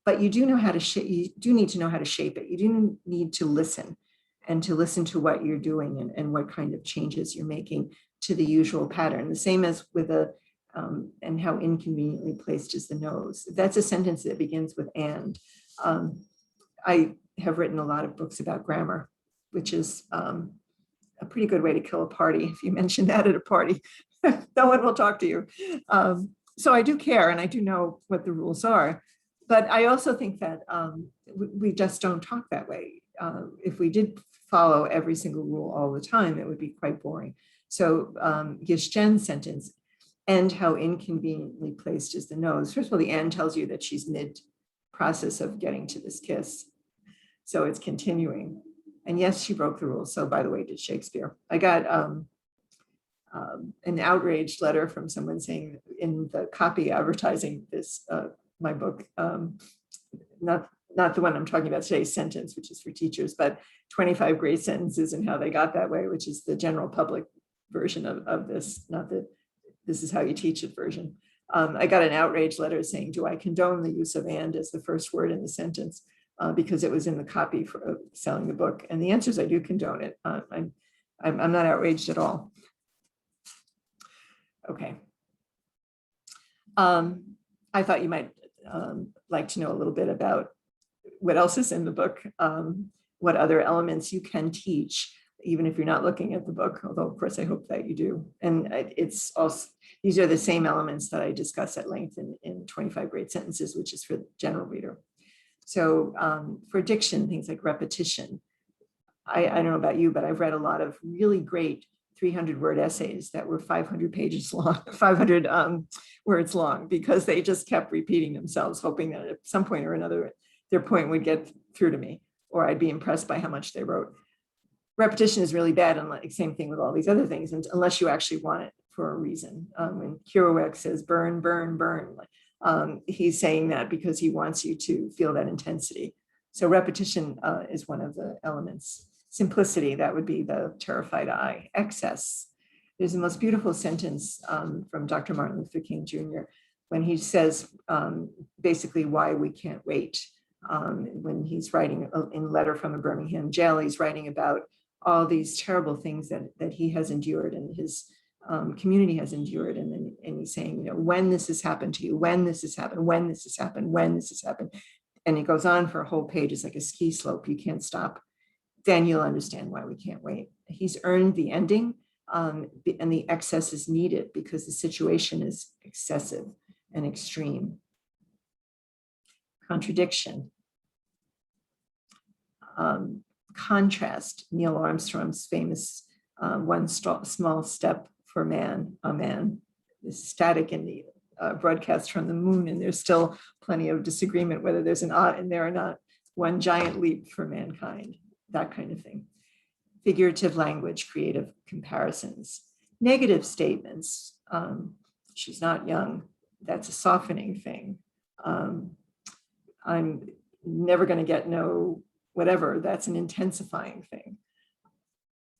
but you do know how to you do need to know how to shape it. You do need to listen and to listen to what you're doing and what kind of changes you're making to the usual pattern. The same as with and how inconveniently placed is the nose. That's a sentence that begins with and. I have written a lot of books about grammar, which is a pretty good way to kill a party if you mention that at a party. No one will talk to you. So I do care and I do know what the rules are. But I also think that we just don't talk that way. If we did follow every single rule all the time, it would be quite boring. So Gishen's sentence, and how inconveniently placed is the nose. First of all, the end tells you that she's mid-process of getting to this kiss. So it's continuing. And yes, she broke the rules. So by the way, did Shakespeare. I got an outraged letter from someone saying in the copy advertising this, my book, not the one I'm talking about today, Sentence, which is for teachers, but 25 Great Sentences and How They Got That Way, which is the general public version of this, not that this is how you teach it version. I got an outraged letter saying, do I condone the use of and as the first word in the sentence? Because it was in the copy for selling the book. And the answer is I do condone it. I'm not outraged at all. Okay. I thought you might like to know a little bit about what else is in the book, what other elements you can teach, even if you're not looking at the book, although of course I hope that you do. And it's also, these are the same elements that I discuss at length in 25 Great Sentences, which is for the general reader. So for diction, things like repetition. I don't know about you, but I've read a lot of really great 300-word essays that were 500 pages long, 500 words long, because they just kept repeating themselves, hoping that at some point or another, their point would get through to me, or I'd be impressed by how much they wrote. Repetition is really bad, and like same thing with all these other things, and unless you actually want it for a reason. When Kerouac says burn, burn, burn, he's saying that because he wants you to feel that intensity. So repetition is one of the elements. Simplicity, that would be the terrified eye. Excess. There's the most beautiful sentence from Dr. Martin Luther King Jr. when he says basically why we can't wait. When he's writing in a letter from a Birmingham jail, he's writing about all these terrible things that he has endured and his community has endured. And he's saying, you know, when this has happened to you, when this has happened, when this has happened, when this has happened. And it goes on for a whole page. It's like a ski slope. You can't stop. Then you'll understand why we can't wait. He's earned the ending, and the excess is needed because the situation is excessive and extreme. Contradiction. Contrast, Neil Armstrong's famous one small step for man, a man, is static in the broadcast from the moon, and there's still plenty of disagreement whether there's an ought in there or not. One giant leap for mankind. That kind of thing. Figurative language, creative comparisons. Negative statements. She's not young. That's a softening thing. I'm never going to get no whatever. That's an intensifying thing.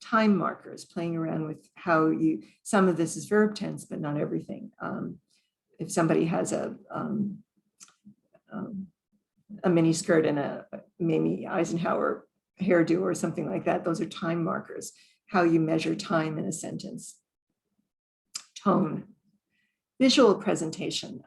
Time markers, playing around with how you, some of this is verb tense, but not everything. If somebody has a mini skirt and a Mamie Eisenhower hairdo or something like that, those are time markers, how you measure time in a sentence. Tone. Visual presentation.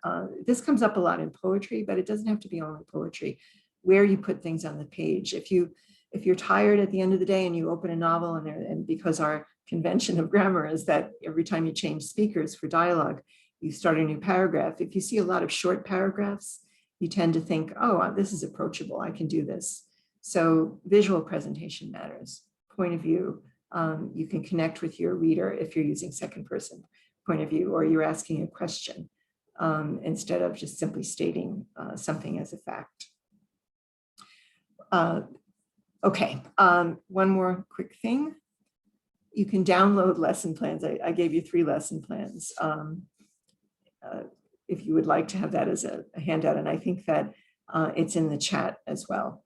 This comes up a lot in poetry, but it doesn't have to be only poetry. Where you put things on the page. If you're tired at the end of the day and you open a novel and because our convention of grammar is that every time you change speakers for dialogue, you start a new paragraph. If you see a lot of short paragraphs, you tend to think, oh, this is approachable, I can do this. So visual presentation matters. Point of view, you can connect with your reader if you're using second person point of view, or you're asking a question instead of just simply stating something as a fact. Okay, one more quick thing. You can download lesson plans. I gave you 3 lesson plans. If you would like to have that as a handout, and I think that it's in the chat as well.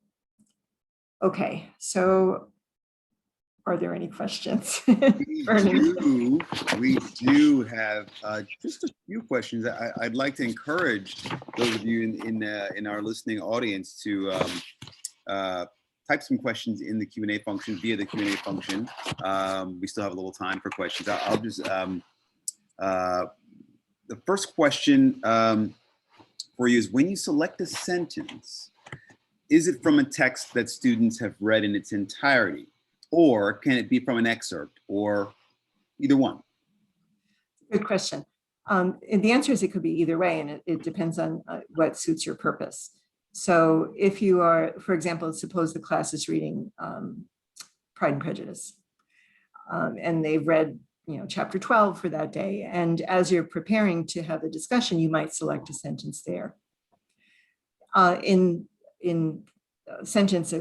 Okay, so are there any questions? We do have just a few questions. I'd like to encourage those of you in our listening audience to type some questions in the Q&A function via the Q&A function. We still have a little time for questions. I'll just, the first question for you is, when you select a sentence, is it from a text that students have read in its entirety? Or can it be from an excerpt, or either one? Good question. And the answer is it could be either way, and it depends on what suits your purpose. So if you are, for example, suppose the class is reading Pride and Prejudice, and they've read, chapter 12 for that day. And as you're preparing to have the discussion, you might select a sentence there. In sentence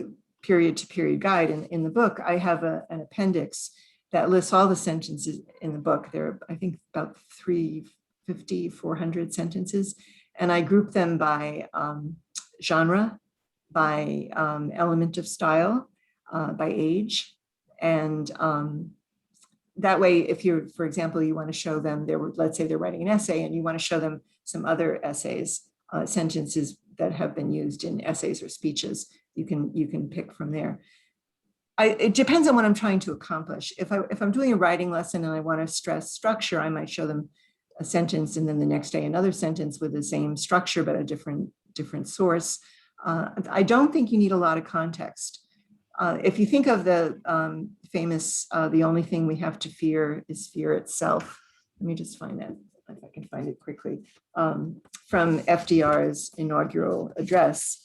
period to period guide in the book, I have an appendix that lists all the sentences in the book. There are, I think, about 400 sentences. And I group them by genre, by element of style, by age. And that way, if you're, for example, you want to show them, let's say they're writing an essay and you want to show them some other essays, sentences that have been used in essays or speeches, you can pick from there. It depends on what I'm trying to accomplish. If I'm doing a writing lesson and I want to stress structure, I might show them a sentence and then the next day another sentence with the same structure but a different source. I don't think you need a lot of context. If you think of the famous, the only thing we have to fear is fear itself. Let me just find that, if I can find it quickly, from FDR's inaugural address.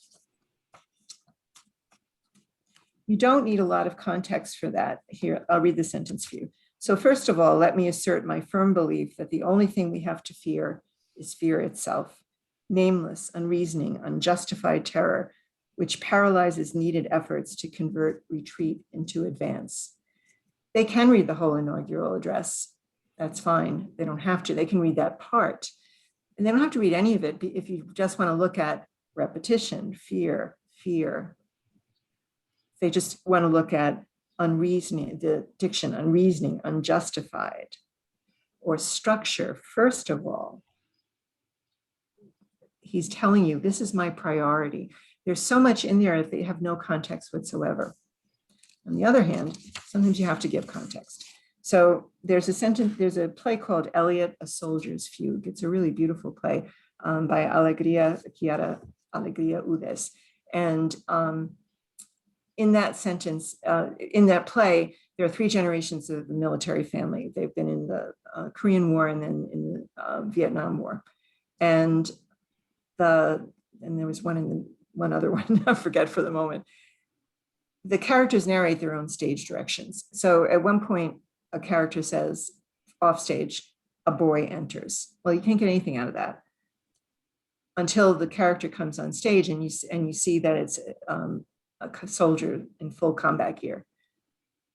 You don't need a lot of context for that. Here, I'll read the sentence for you. So first of all, let me assert my firm belief that the only thing we have to fear is fear itself, nameless, unreasoning, unjustified terror, which paralyzes needed efforts to convert retreat into advance. They can read the whole inaugural address. That's fine. They don't have to. They can read that part. And they don't have to read any of it if you just want to look at repetition, fear. They just want to look at unreasoning, the diction, unreasoning, unjustified, or structure. First of all, he's telling you, this is my priority. There's so much in there that they have no context whatsoever. On the other hand, sometimes you have to give context. So there's a play called Eliot, A Soldier's Fugue. It's a really beautiful play by Chiara Alegria Udes. And in that sentence, in that play, there are 3 generations of the military family. They've been in the Korean War and then in the Vietnam War. And there was one other one, I forget for the moment. The characters narrate their own stage directions. So at one point, a character says, off stage, a boy enters. Well, you can't get anything out of that until the character comes on stage and you see that it's a soldier in full combat gear.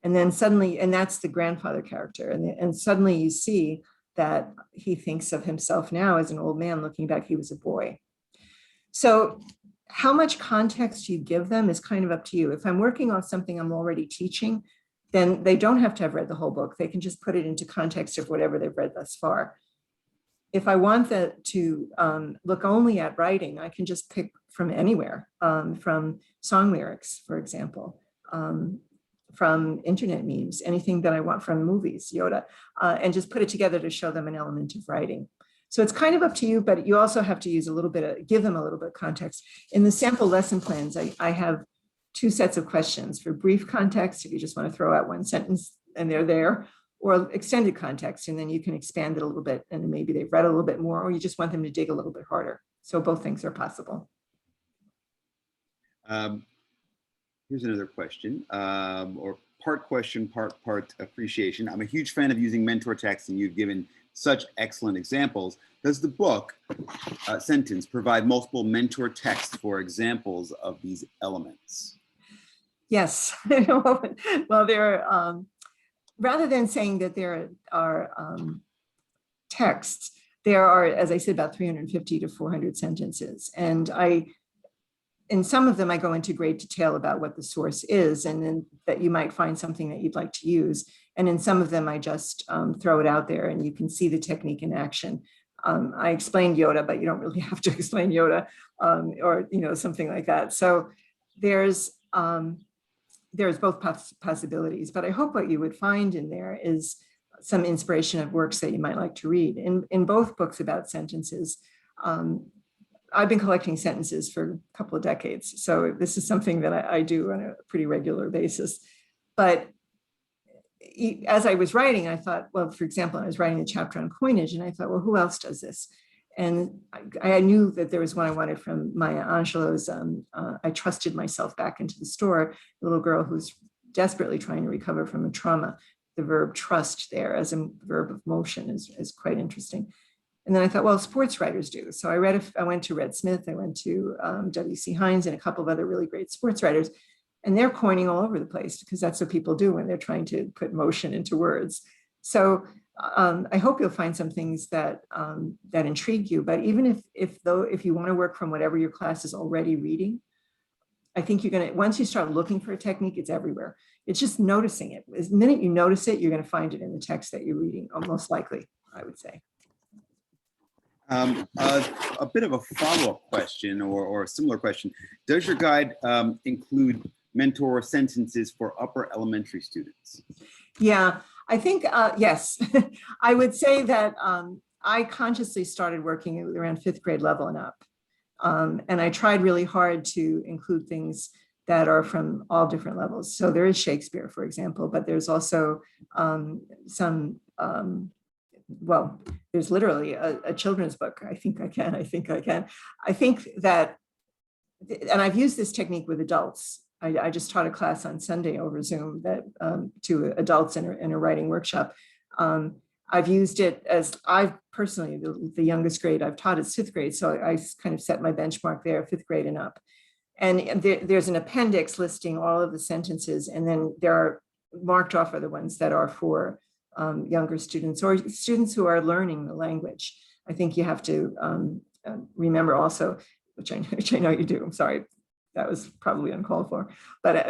And then suddenly, and that's the grandfather character. And suddenly you see that he thinks of himself now as an old man looking back, he was a boy. So how much context you give them is kind of up to you. If I'm working on something I'm already teaching, then they don't have to have read the whole book. They can just put it into context of whatever they've read thus far. If I want that to look only at writing, I can just pick from anywhere, from song lyrics, for example, from internet memes, anything that I want from movies, Yoda, and just put it together to show them an element of writing. So it's kind of up to you, but you also have to use give them a little bit of context. In the sample lesson plans, I have 2 sets of questions for brief context, if you just want to throw out one sentence and they're there, or extended context, and then you can expand it a little bit and maybe they've read a little bit more, or you just want them to dig a little bit harder. So both things are possible. Here's another question, or part question, part appreciation. I'm a huge fan of using mentor text, and you've given such excellent examples. Does the book sentence provide multiple mentor texts for examples of these elements? Yes. Well, there are, rather than saying that there are texts, there are, as I said, about 350 to 400 sentences. And in some of them, I go into great detail about what the source is, and then that you might find something that you'd like to use. And in some of them, I just throw it out there and you can see the technique in action. I explained Yoda, but you don't really have to explain Yoda, or something like that. So there's both possibilities, but I hope what you would find in there is some inspiration of works that you might like to read. In both books about sentences, I've been collecting sentences for a couple of decades, so this is something that I do on a pretty regular basis. But as I was writing, I thought, well, for example, I was writing a chapter on coinage, and I thought, well, who else does this? And I knew that there was one I wanted from Maya Angelou's I Trusted Myself Back into the Store, the little girl who's desperately trying to recover from a trauma. The verb trust there as a verb of motion is quite interesting. And then I thought, well, sports writers do. So I went to Red Smith, I went to W.C. Hines and a couple of other really great sports writers, and they're coining all over the place because that's what people do when they're trying to put motion into words. So I hope you'll find some things that that intrigue you. But even if you want to work from whatever your class is already reading, I think you're going to, once you start looking for a technique, it's everywhere. It's just noticing it. The minute you notice it, you're going to find it in the text that you're reading, most likely, I would say. A bit of a follow-up question or a similar question. Does your guide include mentor sentences for upper elementary students? Yeah, I think, yes. I would say that I consciously started working around 5th grade level and up. And I tried really hard to include things that are from all different levels. So there is Shakespeare, for example, but there's also some, well, there's literally a children's book. I think I can. I think that, and I've used this technique with adults. I just taught a class on Sunday over Zoom that to adults in a writing workshop. I've used it as I've personally, the youngest grade I've taught is 5th grade. So I kind of set my benchmark there, 5th grade and up. And there's an appendix listing all of the sentences. And then there are marked off are the ones that are for younger students or students who are learning the language. I think you have to remember also, which I know you do, I'm sorry, that was probably uncalled for, but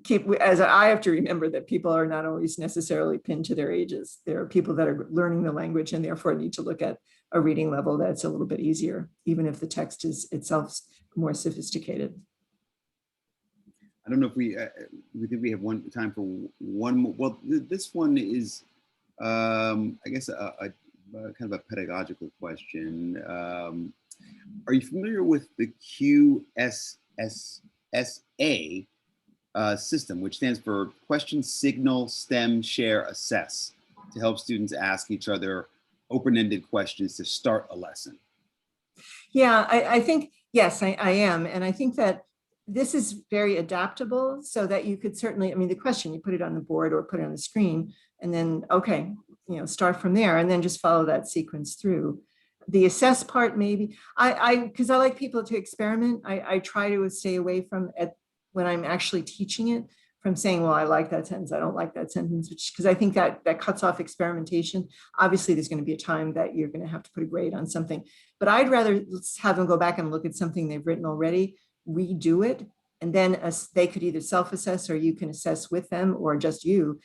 keep, as I have to remember that people are not always necessarily pinned to their ages. There are people that are learning the language and therefore need to look at a reading level that's a little bit easier, even if the text is itself more sophisticated. I don't know if we think we have time for one more. Well, this one is, I guess, a kind of a pedagogical question. Are you familiar with the QSSA system, which stands for Question, Signal, Stem, Share, Assess, to help students ask each other open-ended questions to start a lesson? Yeah, I think, yes, I am. And I think that this is very adaptable so that you could certainly, I mean, the question, you put it on the board or put it on the screen and then, okay, start from there and then just follow that sequence through. The assess part, maybe, because I like people to experiment. I try to stay away from when I'm actually teaching it from saying, well, I like that sentence, I don't like that sentence, because I think that cuts off experimentation. Obviously, there's going to be a time that you're going to have to put a grade on something, but I'd rather have them go back and look at something they've written already, redo it, and then they could either self-assess or you can assess with them or just you.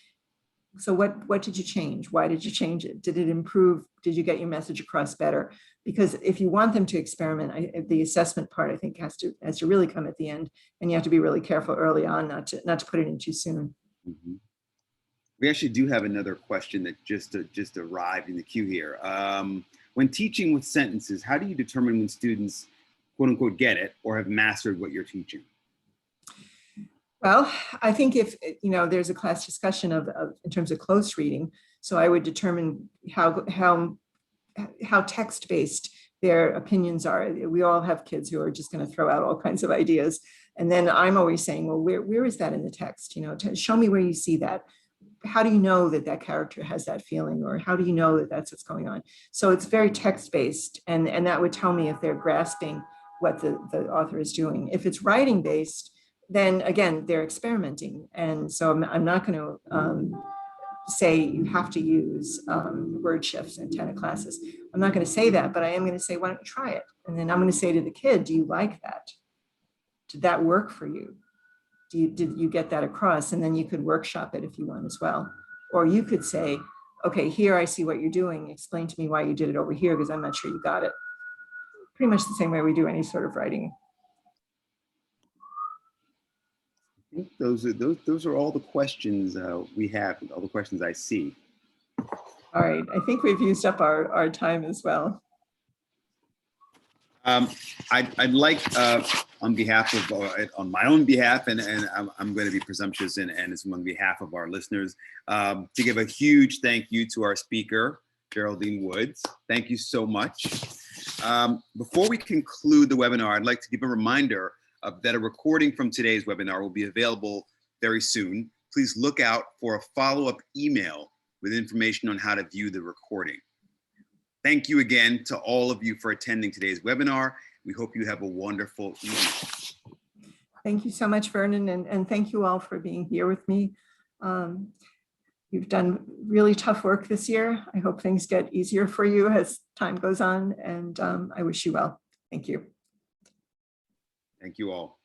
So what did you change? Why did you change it? Did it improve? Did you get your message across better? Because if you want them to experiment, the assessment part, I think, has to really come at the end, and you have to be really careful early on not to put it in too soon. Mm-hmm. We actually do have another question that just arrived in the queue here. When teaching with sentences, how do you determine when students, quote unquote, get it or have mastered what you're teaching? Well, I think if, there's a class discussion of in terms of close reading, so I would determine how text-based their opinions are. We all have kids who are just going to throw out all kinds of ideas. And then I'm always saying, well, where is that in the text? Show me where you see that. How do you know that character has that feeling? Or how do you know that that's what's going on? So it's very text-based, and that would tell me if they're grasping what the author is doing. If it's writing-based, then again, they're experimenting. And so I'm not going to say you have to use word shifts in 10 classes. I'm not going to say that, but I am going to say, why don't you try it? And then I'm going to say to the kid, do you like that? Did that work for you? Did you get that across? And then you could workshop it if you want as well. Or you could say, okay, here I see what you're doing. Explain to me why you did it over here, because I'm not sure you got it. Pretty much the same way we do any sort of writing. I think those are all the questions we have, all the questions I see. All right, I think we've used up our time as well. I'd like, on behalf of, on my own behalf, and I'm going to be presumptuous and it's on behalf of our listeners, to give a huge thank you to our speaker, Geraldine Woods. Thank you so much. Before we conclude the webinar, I'd like to give a reminder that a recording from today's webinar will be available very soon. Please look out for a follow-up email with information on how to view the recording. Thank you again to all of you for attending today's webinar. We hope you have a wonderful evening. Thank you so much, Vernon, and thank you all for being here with me. You've done really tough work this year. I hope things get easier for you as time goes on, and I wish you well. Thank you. Thank you all.